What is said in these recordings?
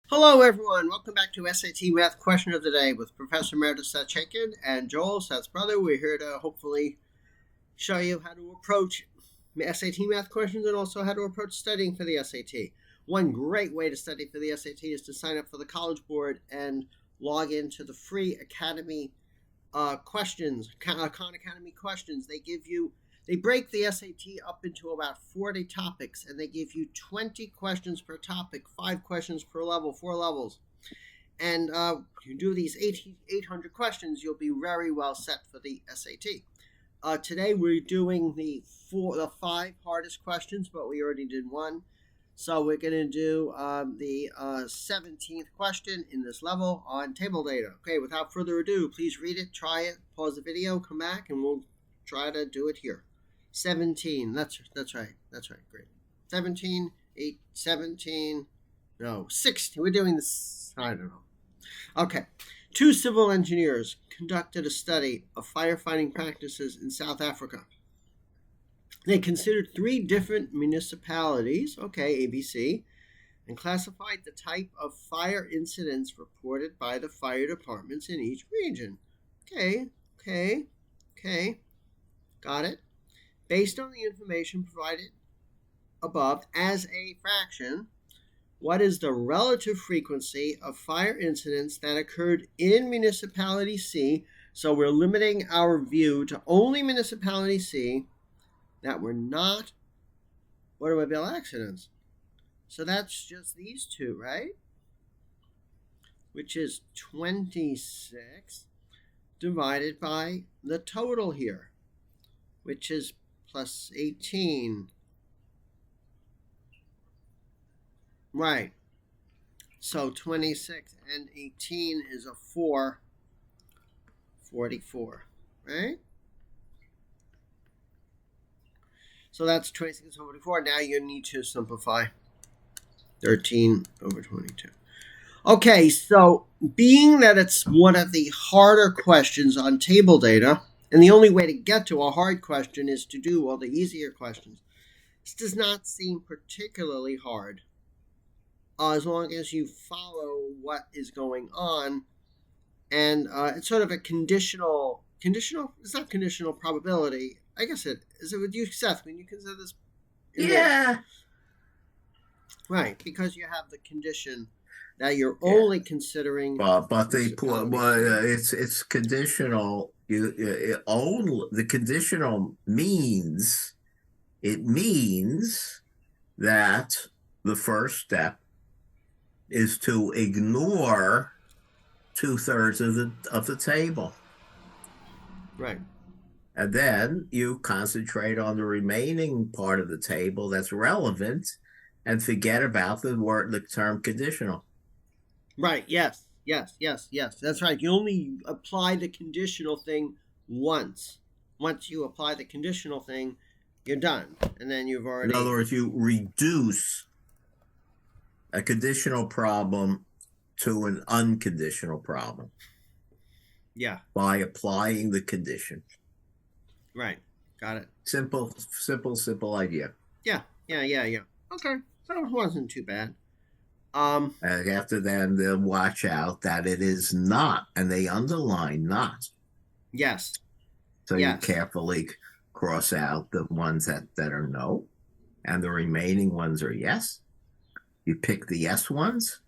Hello, everyone. Welcome back to SAT Math Question of the Day with Professor Brothers Chaiken and Joel, Seth's brother. We're here to hopefully show you how to approach SAT math questions and also how to approach studying for the SAT. One great way to study for the SAT is to sign up for the College Board and log into the free Academy questions, Khan Academy questions. They break the SAT up into about 40 topics, and they give you 20 questions per topic, 5 questions per level, 4 levels. And you do these 800 questions, you'll be very well set for the SAT. Today we're doing the 5 hardest questions, but we already did one. So we're going to do the 17th question in this level on table data. Okay, without further ado, please read it, try it, pause the video, come back, and we'll try to do it here. 17. That's right. Great. 17, 8, 17. No, 16. We're doing this. I don't know. Okay. 2 civil engineers conducted a study of firefighting practices in South Africa. They considered 3 different municipalities, okay, ABC, and classified the type of fire incidents reported by the fire departments in each region. Okay. Got it? Based on the information provided above as a fraction, what is the relative frequency of fire incidents that occurred in Municipality C? So we're limiting our view to only Municipality C that were not automobile accidents. So that's just these 2, right? Which is 26 divided by the total here, which is plus 18. Right. So 26 and 18 is a 4. 44. Right? So that's 26 over 44. Now you need to simplify. 13 over 22. Okay, so being that it's one of the harder questions on table data, and the only way to get to a hard question is to do all the easier questions, this does not seem particularly hard as long as you follow what is going on. And it's sort of a conditional, it's not conditional probability. I guess it is. It with you, Seth, when you consider this? Yeah. Right, because you have the condition that you're only considering. But it's conditional. Only the conditional means that the first step is to ignore 2/3 of the table, Right. and then you concentrate on the remaining part of the table that's relevant, and forget about the term conditional. Right. Yes. That's right. You only apply the conditional thing once. Once you apply the conditional thing, you're done, and then you've already. In other words, you reduce a conditional problem to an unconditional problem. Yeah. By applying the condition. Right. Got it. Simple idea. Yeah. Okay. So it wasn't too bad. After them, they'll watch out that it is not, and they underline not. Yes. So you carefully cross out the ones that are no, and the remaining ones are yes. You pick the yes ones,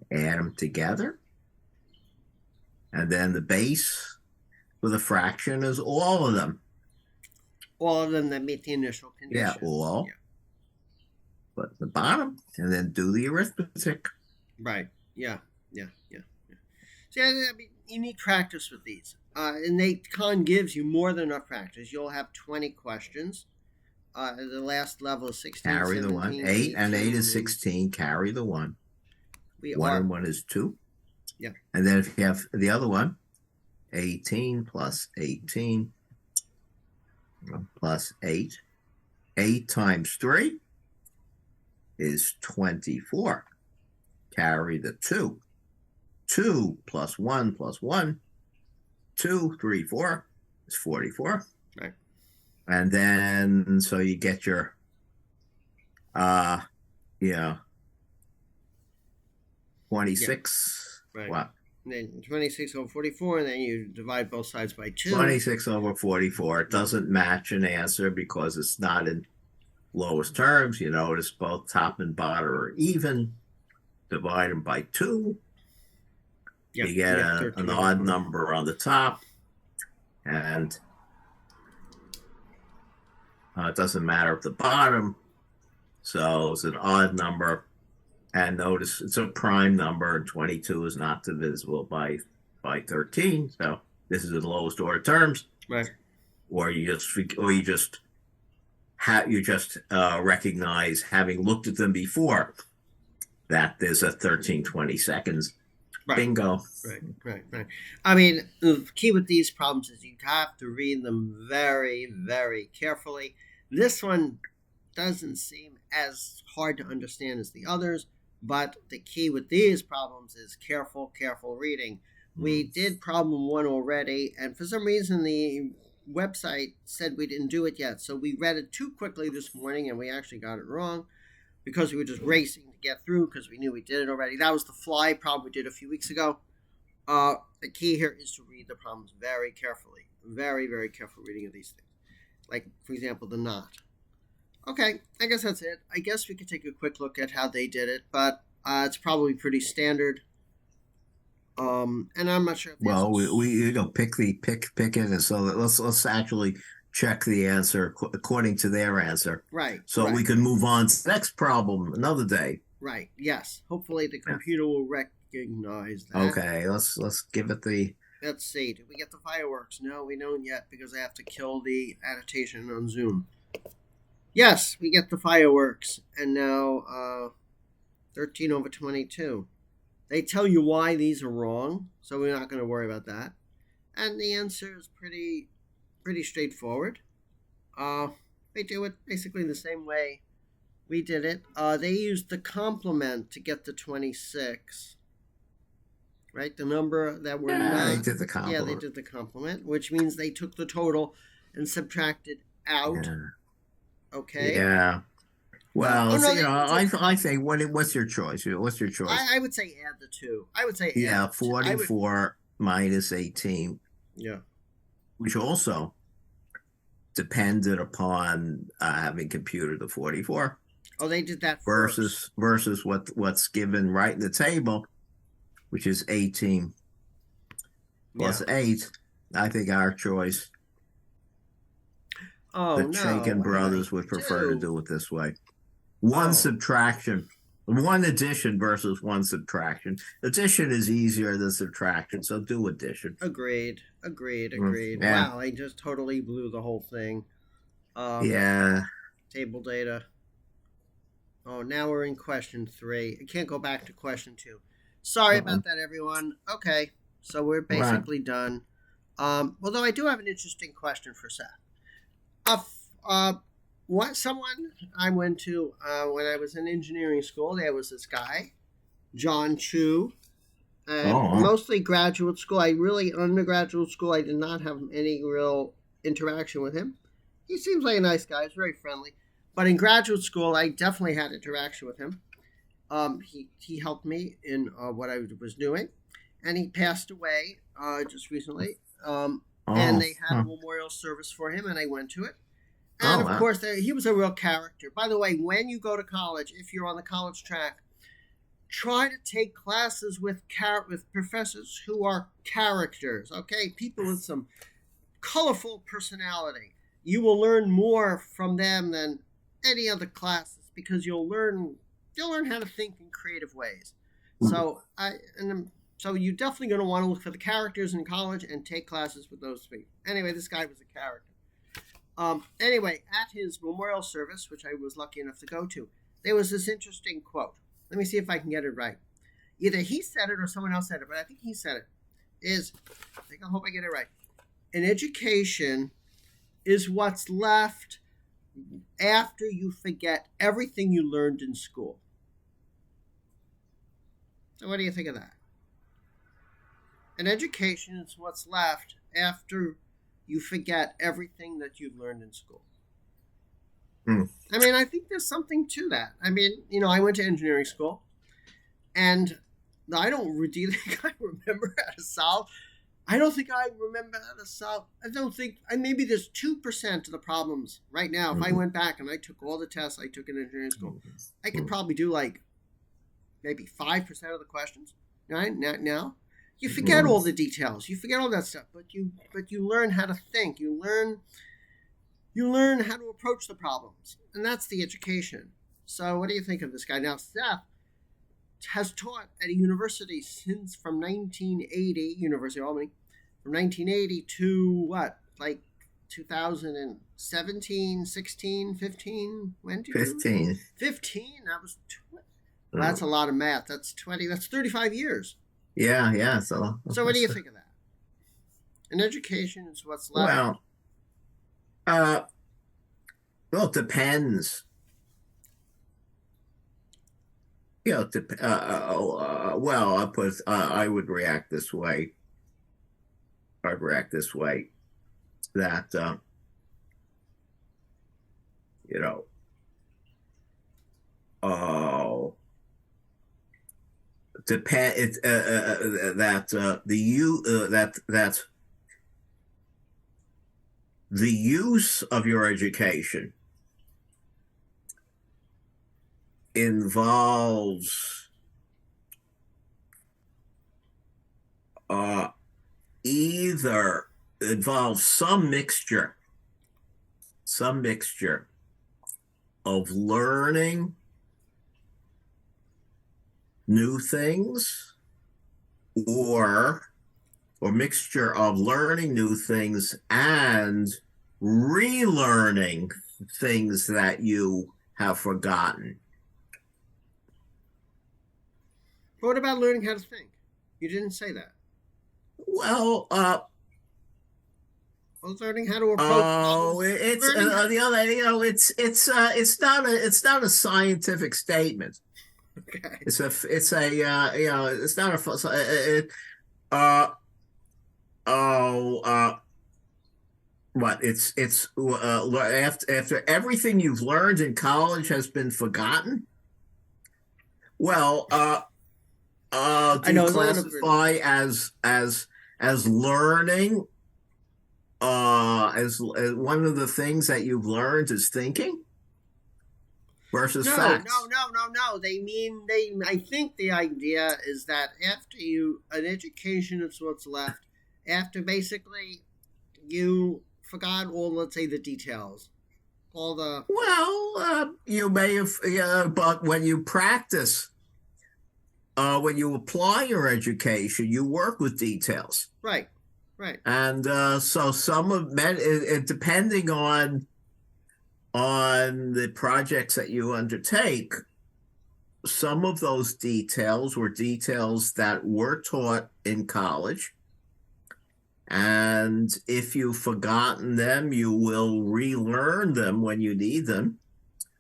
add them together, and then the base with a fraction is all of them. All of them that meet the initial condition. Yeah, all. Yeah. But the bottom, and then do the arithmetic. Right. Yeah. See, I mean, you need practice with these. And Khan gives you more than enough practice. You'll have 20 questions. The last level is 16. Carry the 1. 8 and 8 is 16. Carry the 1. 1 and 1 is 2. Yeah. And then if you have the other one, 18 plus 18 plus 8. 8 times 3 is 24. Carry the 2. 2 plus 1 plus 1. 2, 3, 4 is 44. Right. And then, so you get your, 26. Right. What? And then 26 over 44, and then you divide both sides by 2. 26 over 44. It doesn't match an answer because it's not in lowest terms. You notice both top and bottom are even. Divide them by 2. Yep. You get an odd 20. number on the top. And it doesn't matter at the bottom. So it's an odd number. And notice it's a prime number, and 22 is not divisible by 13. So this is in lowest order terms. Right. Or you just recognize, having looked at them before, that there's a 13 22. Right. Bingo. Right. I mean, the key with these problems is you have to read them very, very carefully. This one doesn't seem as hard to understand as the others, but the key with these problems is careful reading. We did problem 1 already, and for some reason the website said we didn't do it yet, so we read it too quickly this morning, and we actually got it wrong because we were just racing to get through because we knew we did it already. That was the fly problem we did a few weeks ago. The key here is to read the problems very carefully. Very, very careful reading of these things. Like, for example, the knot. Okay, I guess that's it. I guess we could take a quick look at how they did it, but it's probably pretty standard. And I'm not sure. Well, we pick it, and so let's actually check the answer according to their answer. Right. So we can move on to the next problem another day. Right. Yes. Hopefully the computer will recognize that. Okay. Let's give it the. Let's see. Did we get the fireworks? No, we don't yet because I have to kill the annotation on Zoom. Yes, we get the fireworks, and now 13 over 22. They tell you why these are wrong, so we're not going to worry about that. And the answer is pretty straightforward. They do it basically the same way we did it. They used the complement to get the 26. Right? The number that were not... They did the complement. Yeah, they did the complement, which means they took the total and subtracted out. Yeah. Okay. Yeah. Well, I think what's your choice? What's your choice? I would say add the 2. I would say add 44 minus 18. Yeah. Which also depended upon having computed the 44. Oh, they did that versus what's given right in the table, which is 18 plus 8. I think our choice. The Chaiken brothers would prefer to do it this way. One subtraction, one addition versus one subtraction. Addition is easier than subtraction, so do addition. Agreed. Yeah. Wow, I just totally blew the whole thing. Yeah. Table data. Oh, now we're in question 3. I can't go back to question 2. Sorry about that, everyone. Okay, so we're basically done. Although I do have an interesting question for Seth. Someone I went to when I was in engineering school, there was this guy, John Chu, mostly graduate school. Undergraduate school, I did not have any real interaction with him. He seems like a nice guy. He's very friendly. But in graduate school, I definitely had interaction with him. He helped me in what I was doing, and he passed away just recently. And they had a memorial service for him, and I went to it. And of course, he was a real character. By the way, when you go to college, if you're on the college track, try to take classes with professors who are characters. Okay, people with some colorful personality. You will learn more from them than any other classes because you'll learn how to think in creative ways. So So you're definitely going to want to look for the characters in college and take classes with those people. Anyway, this guy was a character. Anyway, at his memorial service, which I was lucky enough to go to, there was this interesting quote. Let me see if I can get it right. Either he said it or someone else said it, but I think he said it. I hope I get it right. An education is what's left after you forget everything you learned in school. So what do you think of that? An education is what's left after you forget everything that you've learned in school. I mean, I think there's something to that. I mean, I went to engineering school, and No, I don't. Do you think I remember how to solve? I don't think I remember how to solve. I don't think. Maybe there's 2% of the problems right now. If I Mhm. went back and I took all the tests I took in engineering school, I could Mhm. probably do like maybe 5% of the questions. Right now, you forget Mhm. all the details. You forget all that stuff. But you learn how to think. You learn how to approach the problems, and that's the education. So, what do you think of this guy now, Seth? Has taught at a university since from 1980, University of Albany, from 1980 to what, like 2017, 16, 15? When did you? 15. 15? That was. Well, that's a Oh. lot of math. That's 20. That's 35 years. Yeah, yeah. So So, what do you think of that? In education, it's what's left. well, uh, well, it depends. Well, I would react this way. I'd react this way that you know, oh, depend it that the you that the use of your education involves uh, either involves some mixture of learning new things or mixture of learning new things and relearning things that you have forgotten. But what about learning how to think? You didn't say that. Well, Well, learning how to approach oh, problems. it's Learning how. the other, it's not a scientific statement. Okay. It's not uh, oh, what it's after everything you've learned in college has been forgotten. Well, I do you know it's a little bit. classify as learning as one of the things that you've learned is thinking versus No, no, facts? no, no, no. They. I think the idea is that after an education is what's left. After basically you forgot all, let's say, the details, all the. Well, you may have, but when you apply your education, you work with details. Right, right, And so some of depending on the projects that you undertake, some of those details were details that were taught in college. And if you've forgotten them, you will relearn them when you need them.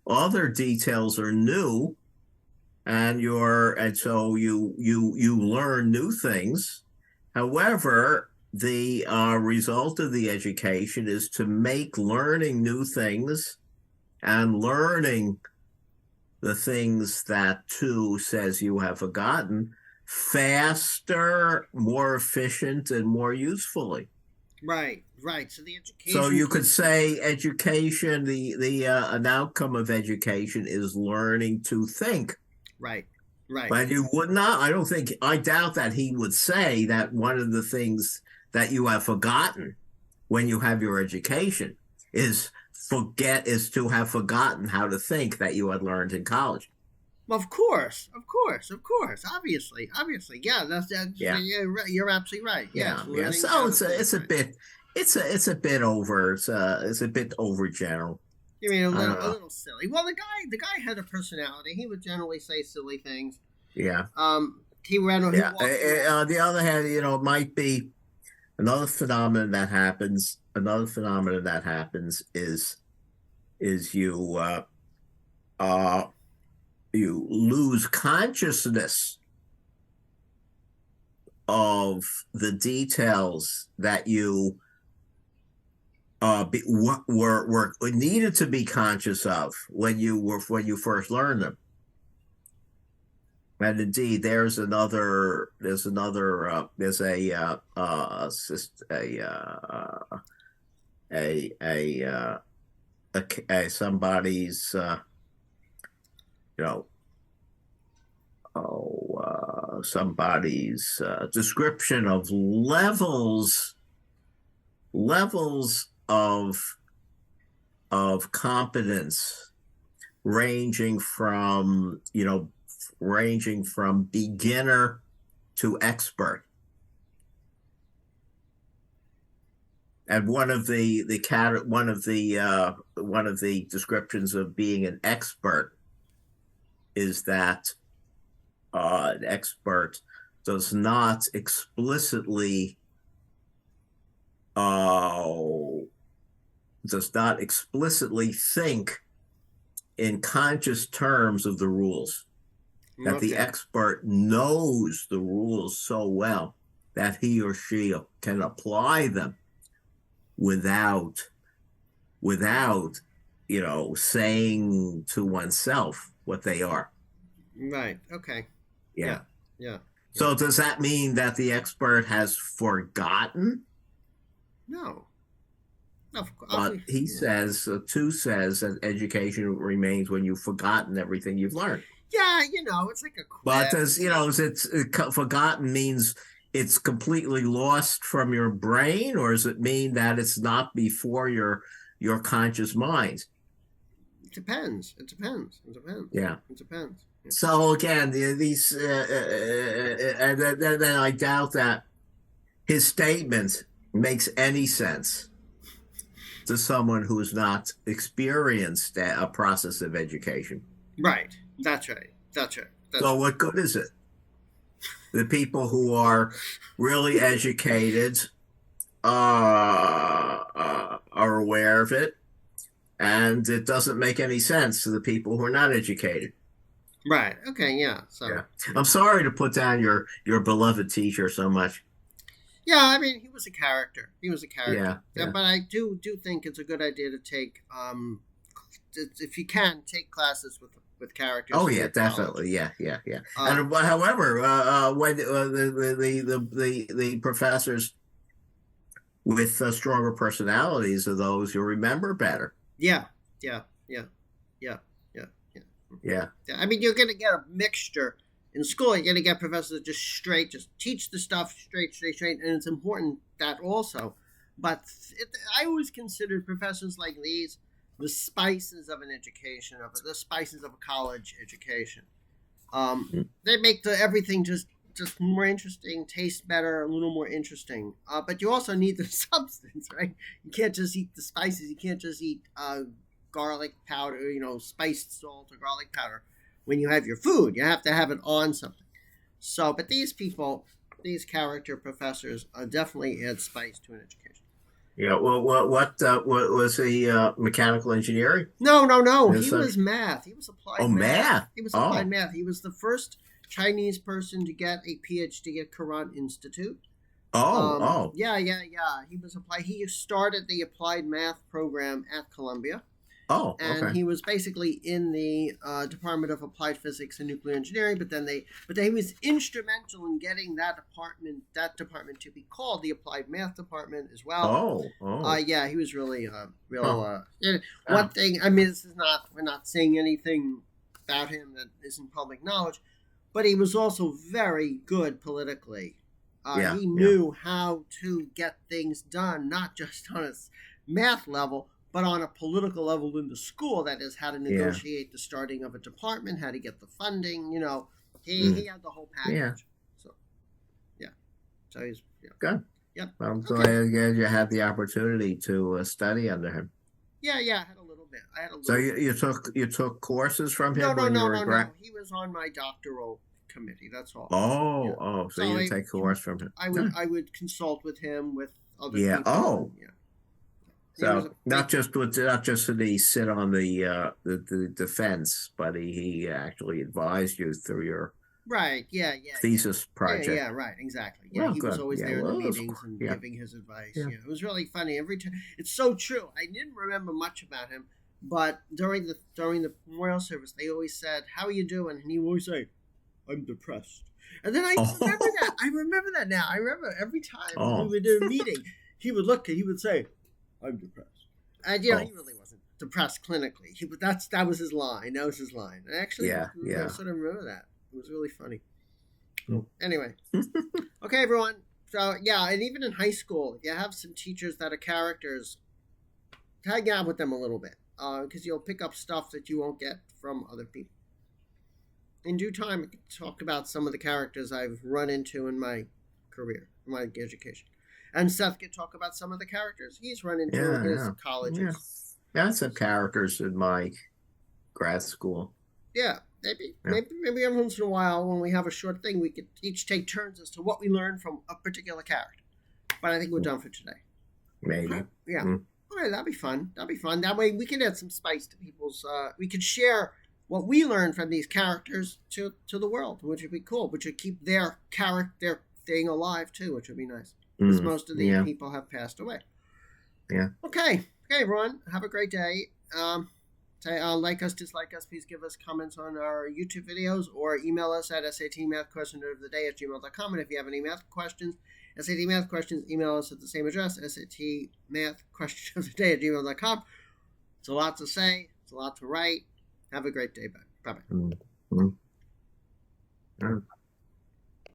Other details are new, and so you learn new things. However, the result of the education is to make learning new things and learning the things that too says you have forgotten faster, more efficient, and more usefully. right, right. So the So education you is could what's left. say education, the an outcome of education is learning to think. Right, right. But you would not, I doubt that he would say that one of the things that you have forgotten when you have your education is to have forgotten how to think that you had learned in college. Well, of course, of course, of course. Obviously. Yeah, Yeah. you're absolutely right. Yes, Yeah. Yeah. learning So how to think. Right. it's a bit over. It's a bit over general. You mean I don't a know. little silly? Well, the guy had a personality. He would generally say silly things. Yeah. He Yeah. walked around. On the other hand, it might be another phenomenon that happens. Another phenomenon that happens is uh, you lose consciousness of the details that you were needed to be conscious of when you first learned them. And indeed, there's a, somebody's, you know, somebody's description of levels of competence ranging from, ranging from beginner to expert. And one of the descriptions of being an expert is that an expert does not explicitly think in conscious terms of the rules. That the expert knows the rules so well that he or she can apply them without saying to oneself what they are. Right. Okay. Yeah. Yeah. So does that mean that the expert has forgotten? No. But he says, two says that education remains when you've forgotten everything you've learned. Yeah, it's like a quiz. But forgotten means it's completely lost from your brain, or does it mean that it's not before your conscious mind? It depends. Yeah. It depends. Yeah. So again, these and then I doubt that his statement makes any sense to someone who's not experienced a process of education. Right. That's right. So what good is it? The people who are really educated are aware of it, and it doesn't make any sense to the people who are not educated. Right. Okay. Yeah. So. Yeah. I'm sorry to put down your beloved teacher so much. Yeah, I mean, he was a character. Yeah. But I do think it's a good idea to take, if you can, take classes with characters. Oh yeah, definitely. Yeah. And however, when the professors with stronger personalities are those you remember better. Yeah. I mean, you're going to get a mixture in school. You're going to get professors that just teach the stuff straight, and it's important that also. But I always considered professors like these the spices of an education, the spices of a college education. They make everything just more interesting, taste better, a little more interesting. But you also need the substance, right? You can't just eat the spices. You can't just eat garlic powder, spiced salt or garlic powder. When you have your food, you have to have it on something. So, but these character professors definitely add spice to an education. Yeah. Well, what was he? Mechanical engineering? No. He was math. He was applied. Oh, math. He was applied math. He was the first Chinese person to get a PhD at Quran Institute. Yeah. He was applied. He started the applied math program at Columbia. And he was basically in the Department of Applied Physics and Nuclear Engineering, but he was instrumental in getting that department to be called the Applied Math Department as well. Yeah, he was really one thing. I mean, we're not saying anything about him that isn't public knowledge, but he was also very good politically. He knew how to get things done, not just on a math level, but on a political level in the school. That is, how to negotiate the starting of a department, how to get the funding. He had the whole package. Yeah. So he's good. Yep. I'm glad you had the opportunity to study under him. Yeah, I had a little bit. So you took courses from him? No. He was on my doctoral committee. That's all. So you didn't take course from him? I would consult with him with other people. So not just did he sit on the defense, but he actually advised you through your thesis project. Yeah, right, exactly. Yeah, he was always there in the meetings and giving his advice. Yeah. It was really funny every time. It's so true. I didn't remember much about him, but during the memorial service, they always said, "How are you doing?" And he would always say, I'm depressed. And then I remember that. I remember that now. I remember every time we would do a meeting, he would look and he would say, I'm depressed. And he really wasn't depressed clinically. That was his line. That was his line. And actually, I sort of remember that. It was really funny. So, anyway. Okay, everyone. So, and even in high school, if you have some teachers that are characters, hang out with them a little bit. Because you'll pick up stuff that you won't get from other people. In due time, I can talk about some of the characters I've run into in my career, in my education. And Seth can talk about some of the characters he's run into in his colleges. Yeah, I had some characters in my grad school. Yeah, maybe every once in a while when we have a short thing, we could each take turns as to what we learned from a particular character. But I think we're done for today. Maybe. Yeah. Okay, that'd be fun. That way we can add some spice to people's... we could share what we learned from these characters to the world, which would be cool, which would keep their character thing alive too, which would be nice. Because most of these people have passed away. Yeah. Okay, everyone. Have a great day. Like us, dislike us. Please give us comments on our YouTube videos or email us at satmathquestionoftheday@gmail.com. And if you have any math questions, SAT math questions, email us at the same address, satmathquestionoftheday@gmail.com. It's a lot to say. It's a lot to write. Have a great day. Bye-bye.